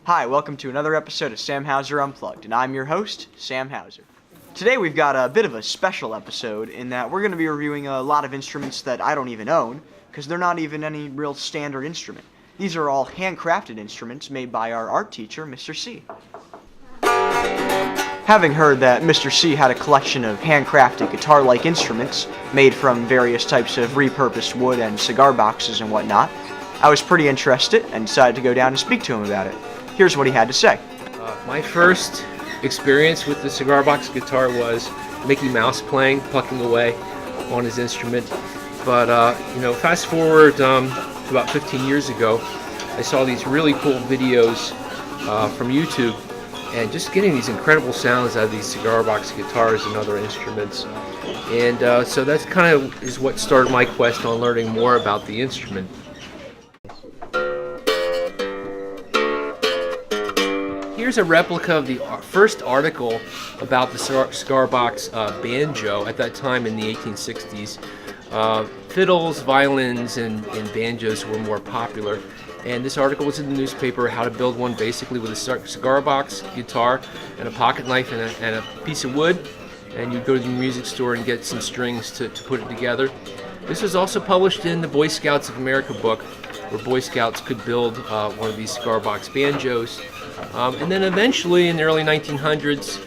Hi, welcome to another episode of Sam Hauser Unplugged, and I'm your host, Sam Hauser. Today we've got a bit of a special episode in that we're going to be reviewing a lot of instruments that I don't even own, because they're not even any real standard instrument. These are all handcrafted instruments made by our art teacher, Mr. C. Having heard that Mr. C had a collection of handcrafted guitar-like instruments made from various types of repurposed wood and cigar boxes and whatnot, I was pretty interested and decided to go down and speak to him about it. Here's what he had to say. My first experience with the Cigar Box guitar was Mickey Mouse playing, plucking away on his instrument. But fast forward to about 15 years ago, I saw these really cool videos from YouTube, and just getting these incredible sounds out of these Cigar Box guitars and other instruments. And so that's kind of is what started my quest on learning more about the instrument. Here's a replica of the first article about the Cigar Box banjo at that time in the 1860s. Fiddles, violins, and banjos were more popular. And this article was in the newspaper, how to build one basically with a cigar box, guitar, and a pocket knife and a piece of wood. And you'd go to the music store and get some strings to put it together. This was also published in the Boy Scouts of America book, where Boy Scouts could build one of these cigar box banjos. And then eventually in the early 1900s,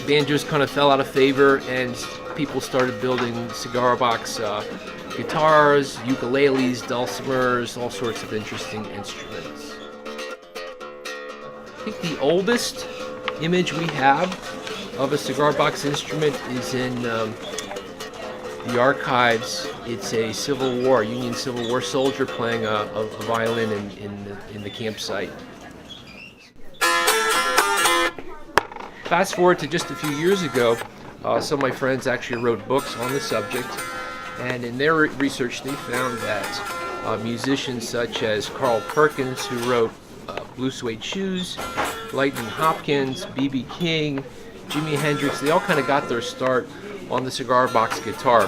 banjos kind of fell out of favor and people started building cigar box guitars, ukuleles, dulcimers, all sorts of interesting instruments. I think the oldest image we have of a cigar box instrument is in the archives. It's a Union Civil War soldier playing a violin in the campsite. Fast forward to just a few years ago, some of my friends actually wrote books on the subject, and in their research they found that musicians such as Carl Perkins, who wrote Blue Suede Shoes, Lightning Hopkins, B.B. King, Jimi Hendrix, they all kind of got their start on the cigar box guitar.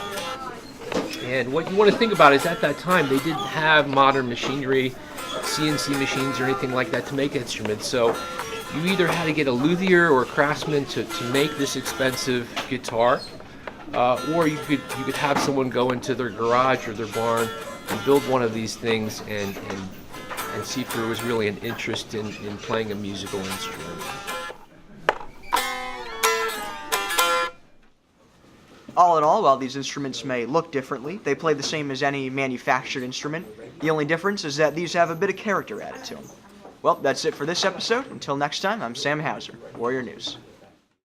And what you want to think about is at that time they didn't have modern machinery, CNC machines or anything like that to make instruments, so you either had to get a luthier or a craftsman to make this expensive guitar, or you could have someone go into their garage or their barn and build one of these things and see if there was really an interest in playing a musical instrument. All in all, while these instruments may look differently, they play the same as any manufactured instrument. The only difference is that these have a bit of character added to them. Well, that's it for this episode. Until next time, I'm Sam Hauser, Warrior News.